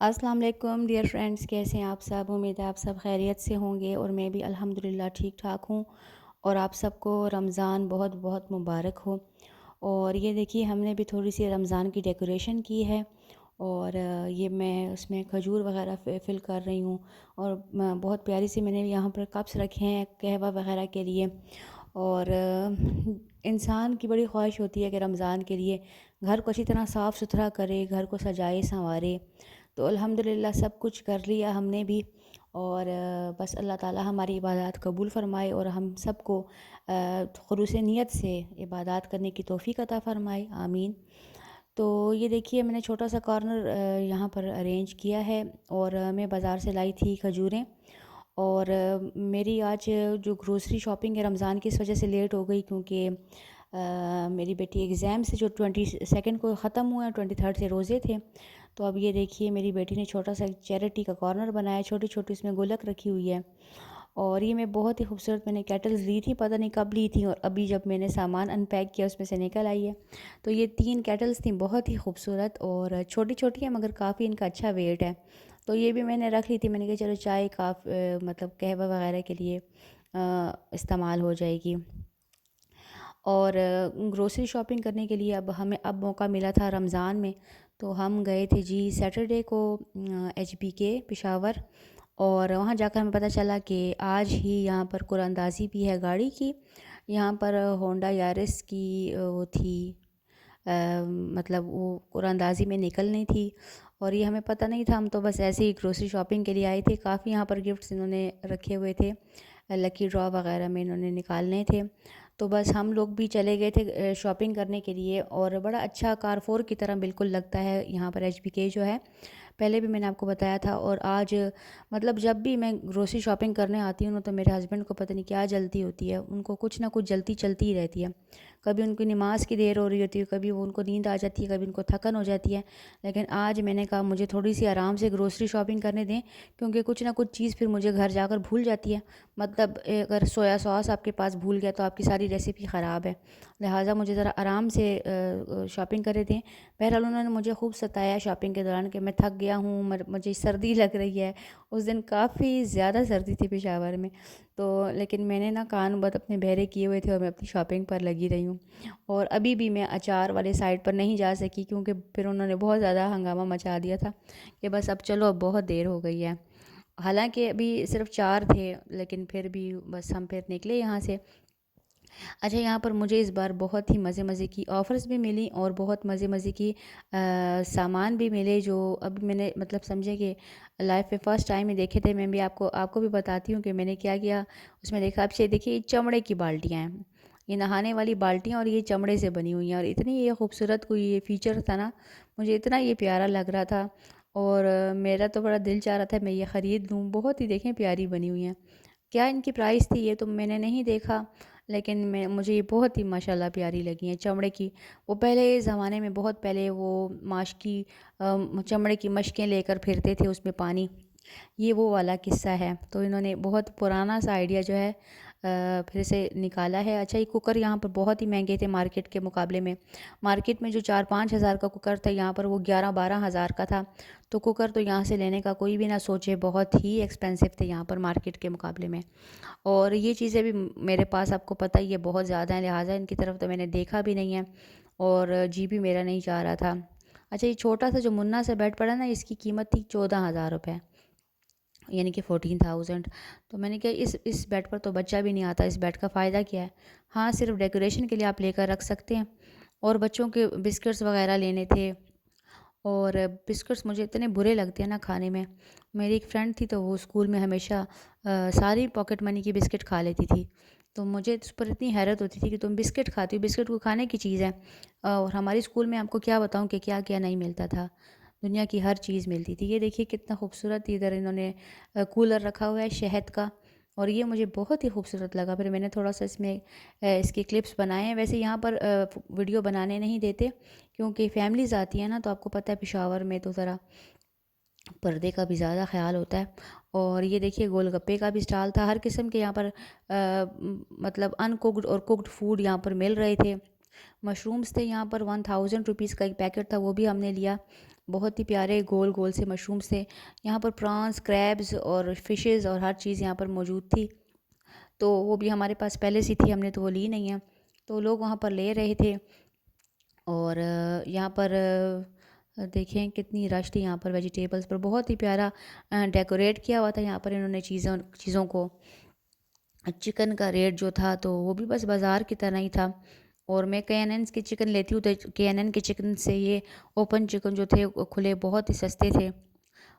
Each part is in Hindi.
अस्सलाम वालेकुम डियर फ्रेंड्स, कैसे हैं आप सब। उम्मीद है आप सब खैरियत से होंगे और मैं भी अल्हम्दुलिल्लाह ठीक ठाक हूँ। और आप सबको रमज़ान बहुत बहुत मुबारक हो। और ये देखिए हमने भी थोड़ी सी रमज़ान की डेकोरेशन की है। और ये मैं उसमें खजूर वगैरह फिल कर रही हूँ। और बहुत प्यारी सी मैंने यहाँ पर कप्स रखे हैं कहवा वगैरह के लिए। और इंसान की बड़ी ख्वाहिश होती है कि रमज़ान के लिए घर को अच्छी तरह साफ़ सुथरा करे, घर को सजाए संवारे। तो अल्हम्दुलिल्लाह सब कुछ कर लिया हमने भी। और बस अल्लाह ताला हमारी इबादत कबूल फ़रमाए और हम सबको ख़ुलूस नीयत से इबादत करने की तौफ़ीक अता फ़रमाए, आमीन। तो ये देखिए मैंने छोटा सा कॉर्नर यहाँ पर अरेंज किया है। और मैं बाज़ार से लाई थी खजूरें। और मेरी आज जो ग्रोसरी शॉपिंग है रमज़ान की इस वजह से लेट हो गई, क्योंकि मेरी बेटी एग्ज़ाम से जो 22 को ख़त्म हुआ, 23 से रोज़े थे। तो अब ये देखिए मेरी बेटी ने छोटा सा चैरिटी का कॉर्नर बनाया, छोटी छोटी इसमें गुल्लक रखी हुई है। और ये मैं बहुत ही खूबसूरत मैंने केटल्स ली थी, पता नहीं कब ली थी, और अभी जब मैंने सामान अनपैक किया उसमें से निकल आई है। तो ये 3 केटल्स थी, बहुत ही खूबसूरत और छोटी छोटी है मगर काफ़ी इनका अच्छा वेट है। तो ये भी मैंने रख ली थी, मैंने कहा चलो चाय मतलब कहवा वगैरह के लिए इस्तेमाल हो जाएगी। और ग्रोसरी शॉपिंग करने के लिए अब मौका मिला था रमज़ान में। तो हम गए थे जी सैटरडे को HBK पेशावर। और वहाँ जाकर हमें पता चला कि आज ही यहाँ पर कुरानदाजी भी है गाड़ी की। यहाँ पर होंडा यारिस की वो थी, अ, मतलब वो कुरानदाजी में निकलनी थी। और ये हमें पता नहीं था, हम तो बस ऐसे ही ग्रोसरी शॉपिंग के लिए आए थे। काफ़ी यहाँ पर गिफ्ट्स इन्होंने रखे हुए थे, लकी ड्रॉ वगैरह में इन्होंने निकालने थे। तो बस हम लोग भी चले गए थे शॉपिंग करने के लिए। और बड़ा अच्छा कारफोर की तरह बिल्कुल लगता है यहाँ पर HBK जो है, पहले भी मैंने आपको बताया था। और आज मतलब जब भी मैं ग्रोसरी शॉपिंग करने आती हूँ ना, तो मेरे हस्बैंड को पता नहीं क्या जल्दी होती है, उनको कुछ ना कुछ जल्दी चलती ही रहती है। कभी उनकी नमाज़ की देर हो रही होती है, कभी वो उनको नींद आ जाती है, कभी उनको थकन हो जाती है। लेकिन आज मैंने कहा मुझे थोड़ी सी आराम से ग्रोसरी शॉपिंग करने दें, क्योंकि कुछ ना कुछ चीज़ फिर मुझे घर जाकर भूल जाती है। मतलब अगर सोया सॉस आपके पास भूल गया तो आपकी सारी रेसिपी ख़राब है। लिहाजा मुझे ज़रा आराम से शॉपिंग करे दें। बहरहाल उन्होंने मुझे खूब सताया शॉपिंग के दौरान कि मैं थक गया हूँ, मुझे सर्दी लग रही है। उस दिन काफ़ी ज़्यादा सर्दी थी पेशावर में। तो लेकिन मैंने ना कान बहुत अपने बहरे किए हुए थे और मैं अपनी शॉपिंग पर लगी रही हूँ। और अभी भी मैं अचार वाले साइड पर नहीं जा सकी, क्योंकि फिर उन्होंने बहुत ज़्यादा हंगामा मचा दिया था कि बस अब चलो, अब बहुत देर हो गई है। हालांकि अभी सिर्फ 4 थे, लेकिन फिर भी बस हम फिर निकले यहाँ से। अच्छा, यहाँ पर मुझे इस बार बहुत ही मज़े मज़े की ऑफ़र्स भी मिली और बहुत मज़े मज़े की सामान भी मिले, जो अभी मैंने मतलब समझे कि लाइफ में फ़र्स्ट टाइम ही देखे थे। मैं भी आपको आपको भी बताती हूँ कि मैंने क्या किया उसमें। देखा आप, देखिए ये चमड़े की बाल्टियाँ हैं, ये नहाने वाली बाल्टियाँ, और ये चमड़े से बनी हुई हैं। और इतनी ये खूबसूरत कोई ये फ़ीचर था ना, मुझे इतना ये प्यारा लग रहा था। और मेरा तो बड़ा दिल चाह रहा था मैं ये ख़रीद लूँ। बहुत ही देखें प्यारी बनी हुई हैं। क्या इनकी प्राइस थी ये तो मैंने नहीं देखा, लेकिन मुझे ये बहुत ही माशाल्लाह प्यारी लगी हैं, चमड़े की। वो पहले ज़माने में, बहुत पहले वो माश की चमड़े की मशकें लेकर फिरते थे उसमें पानी, ये वो वाला किस्सा है। तो इन्होंने बहुत पुराना सा आइडिया जो है फिर से निकाला है। अच्छा, ये कुकर यहाँ पर बहुत ही महंगे थे मार्केट के मुकाबले में। मार्केट में जो 4-5 हज़ार का कुकर था, यहाँ पर वो 11-12 हज़ार का था। तो कुकर तो यहाँ से लेने का कोई भी ना सोचे, बहुत ही एक्सपेंसिव थे यहाँ पर मार्केट के मुकाबले में। और ये चीज़ें भी मेरे पास आपको पता ही है बहुत ज़्यादा हैं, लिहाजा इनकी तरफ तो मैंने देखा भी नहीं है और जी भी मेरा नहीं चाह रहा था। अच्छा, ये छोटा सा जो मुन्ना सा बेड पड़ा ना, इसकी कीमत थी 14,000 रुपये, यानी कि 14,000। तो मैंने कहा इस बेड पर तो बच्चा भी नहीं आता, इस बेड का फ़ायदा क्या है। हाँ, सिर्फ डेकोरेशन के लिए आप लेकर रख सकते हैं। और बच्चों के बिस्किट्स वगैरह लेने थे। और बिस्किट्स मुझे इतने बुरे लगते हैं ना खाने में। मेरी एक फ्रेंड थी, तो वो स्कूल में हमेशा सारी पॉकेट मनी की बिस्किट खा लेती थी। तो मुझे उस पर इतनी हैरत होती थी कि तुम बिस्किट खाती हो, बिस्किट को खाने की चीज़ है। और हमारे स्कूल में आपको क्या बताऊँ कि क्या क्या नहीं मिलता था, दुनिया की हर चीज़ मिलती थी। ये देखिए कितना खूबसूरत इधर इन्होंने कूलर रखा हुआ है शहद का, और ये मुझे बहुत ही खूबसूरत लगा। फिर मैंने थोड़ा सा इसमें इसके क्लिप्स बनाए हैं। वैसे यहाँ पर वीडियो बनाने नहीं देते, क्योंकि फैमिलीज़ आती हैं ना, तो आपको पता है पेशावर में तो ज़रा पर्दे का भी ज़्यादा ख़्याल होता है। और ये देखिए गोलगप्पे का भी स्टॉल था, हर किस्म के यहाँ पर मतलब अनकुक्ड और कुक्ड फूड यहाँ पर मिल रहे थे। मशरूम्स थे यहाँ पर, 1000 रुपीज़ का एक पैकेट था, वो भी हमने लिया। बहुत ही प्यारे गोल गोल से मशरूम्स थे। यहाँ पर प्रॉन्स, क्रैब्स और फ़िशेज़ और हर चीज़ यहाँ पर मौजूद थी। तो वो भी हमारे पास पहले से थी, हमने तो वो ली नहीं है। तो लोग वहाँ पर ले रहे थे। और यहाँ पर देखें कितनी रश थी यहाँ पर वेजिटेबल्स पर, बहुत ही प्यारा डेकोरेट किया हुआ था यहाँ पर इन्होंने चीज़ों चीज़ों को। चिकन का रेट जो था तो वो भी बस बाज़ार की तरह ही था। और मैं KNN की चिकन लेती हूँ तो KNN के चिकन से ये ओपन चिकन जो थे वो खुले बहुत ही सस्ते थे।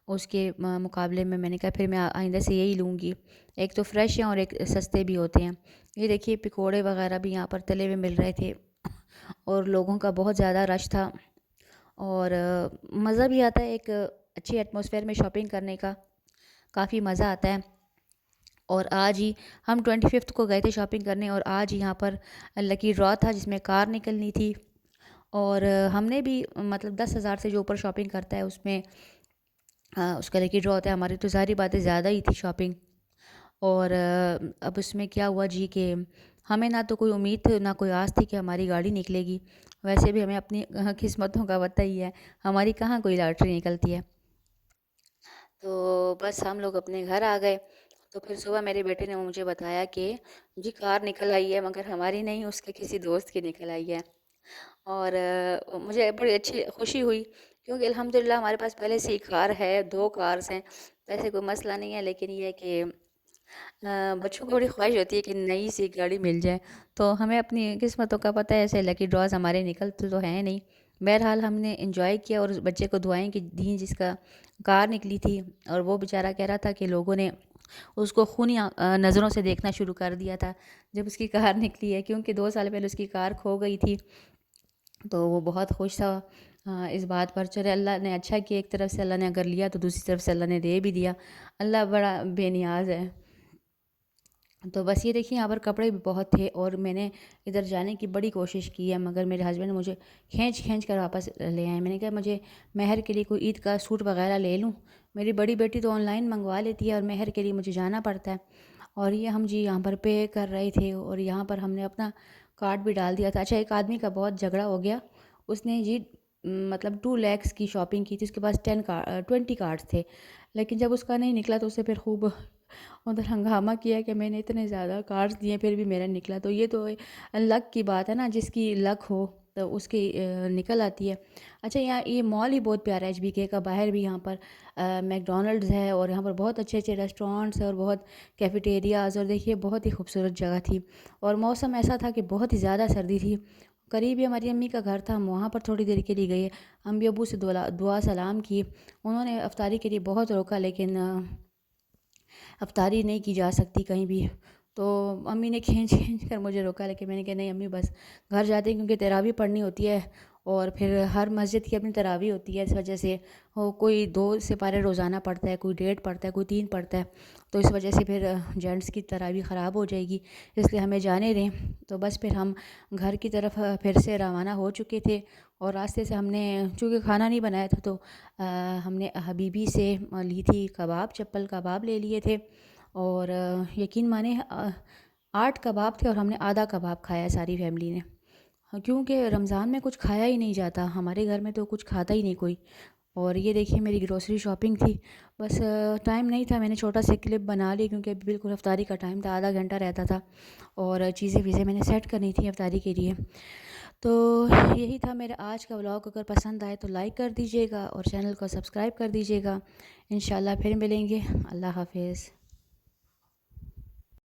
उसके मुकाबले में मैंने कहा फिर मैं आइंदा से यही लूँगी। एक तो फ्रेश हैं और एक सस्ते भी होते हैं। ये देखिए पकोड़े वगैरह भी यहाँ पर तले हुए मिल रहे थे और लोगों का बहुत ज़्यादा रश था। और मज़ा भी आता है एक अच्छी एटमॉस्फेयर में शॉपिंग करने का, काफ़ी मज़ा आता है। और आज ही हम 25th को गए थे शॉपिंग करने और आज ही यहाँ पर लकी ड्रॉ था जिसमें कार निकलनी थी। और हमने भी मतलब 10,000 से जो ऊपर शॉपिंग करता है उसमें उसका लकी ड्रॉ होता है। हमारी तो सारी बातें ज़्यादा ही थी शॉपिंग। और अब उसमें क्या हुआ जी कि हमें ना तो कोई उम्मीद थी ना कोई आस थी कि हमारी गाड़ी निकलेगी। वैसे भी हमें अपनी किस्मतों का पता ही है, हमारी कहाँ कोई लॉटरी निकलती है। तो बस हम लोग अपने घर आ गए। तो फिर सुबह मेरे बेटे ने मुझे बताया कि जी कार निकल आई है, मगर हमारी नहीं, उसके किसी दोस्त की निकल आई है। और मुझे बड़ी अच्छी खुशी हुई क्योंकि अल्हम्दुलिल्लाह हमारे पास पहले से ही कार है, 2 कार्स हैं, तो ऐसे कोई मसला नहीं है। लेकिन ये है कि बच्चों को बड़ी ख्वाहिश होती है कि नई सी गाड़ी मिल जाए। तो हमें अपनी किस्मतों का पता है, ऐसे लकी ड्रॉज़ हमारे निकलते तो हैं नहीं। बहरहाल हमने एंजॉय किया और उस बच्चे को दुआएं कि दी जिसका कार निकली थी। और वो बेचारा कह रहा था कि लोगों ने उसको खूनी नज़रों से देखना शुरू कर दिया था जब उसकी कार निकली है, क्योंकि 2 साल पहले उसकी कार खो गई थी। तो वो बहुत खुश था इस बात पर। चले अल्लाह ने अच्छा किया, एक तरफ से अल्लाह ने अगर लिया तो दूसरी तरफ से अल्लाह ने दे भी दिया। अल्लाह बड़ा बेनियाज़ है। तो बस ये देखिए यहाँ पर कपड़े भी बहुत थे और मैंने इधर जाने की बड़ी कोशिश की है, मगर मेरे हस्बैंड मुझे खींच खींच कर वापस ले आए। मैंने कहा मुझे मेहर के लिए कोई ईद का सूट वगैरह ले लूँ। मेरी बड़ी बेटी तो ऑनलाइन मंगवा लेती है और मेहर के लिए मुझे जाना पड़ता है। और ये हम जी यहाँ पर पे कर रहे थे और यहाँ पर हमने अपना कार्ड भी डाल दिया था। अच्छा, एक आदमी का बहुत झगड़ा हो गया। उसने जी मतलब 2 lakhs की शॉपिंग की थी, उसके पास 20 कार्ड्स थे। लेकिन जब उसका नहीं निकला तो उसे फिर खूब उधर हंगामा किया कि मैंने इतने ज़्यादा कार्ड्स दिए फिर भी मेरा निकला। तो ये तो लक की बात है ना, जिसकी लक हो तो उसकी निकल आती है। अच्छा, यहाँ ये मॉल ही बहुत प्यारा है HBK का। बाहर भी यहाँ पर मैकडॉनल्ड्स है और यहाँ पर बहुत अच्छे अच्छे रेस्टोरेंट्स हैं और बहुत कैफेटेरियाज़। और देखिए बहुत ही खूबसूरत जगह थी और मौसम ऐसा था कि बहुत ही ज़्यादा सर्दी थी। करीब ही हमारी अम्मी का घर था, हम वहाँ पर थोड़ी देर के लिए गए। अम्मी अबू से दुआ सलाम की। उन्होंने अफ्तारी के लिए बहुत रोका, लेकिन अफ्तारी नहीं की जा सकती कहीं भी। तो अम्मी ने खींच खींच कर मुझे रोका, लेकिन मैंने कहा नहीं अम्मी बस घर जाते हैं, क्योंकि तरावी पढ़नी होती है और फिर हर मस्जिद की अपनी तरावी होती है। इस वजह से हो कोई 2 सिपारे रोज़ाना पढ़ता है, कोई 1.5 पढ़ता है, कोई 3 पढ़ता है। तो इस वजह से फिर जेंट्स की तरावी ख़राब हो जाएगी, इसलिए हमें जाने दें। तो बस फिर हम घर की तरफ फिर से रवाना हो चुके थे। और रास्ते से हमने चूँकि खाना नहीं बनाया था तो हमने हबीबी से ली थी कबाब, चप्पल कबाब ले लिए थे। और यकीन माने 8 कबाब थे और हमने आधा कबाब खाया सारी फैमिली ने। हाँ, क्योंकि रमज़ान में कुछ खाया ही नहीं जाता, हमारे घर में तो कुछ खाता ही नहीं कोई। और ये देखिए मेरी ग्रोसरी शॉपिंग थी। बस टाइम नहीं था, मैंने छोटा सा क्लिप बना ली क्योंकि अभी बिल्कुल अफ्तारी का टाइम था, आधा घंटा रहता था और चीज़ें वीज़ें मैंने सेट करनी थी अफ्तारी के लिए। तो यही था मेरा आज का व्लॉग। अगर पसंद आए तो लाइक कर दीजिएगा और चैनल को सब्सक्राइब कर दीजिएगा। इंशाल्लाह फिर मिलेंगे। अल्लाह हाफ़िज़।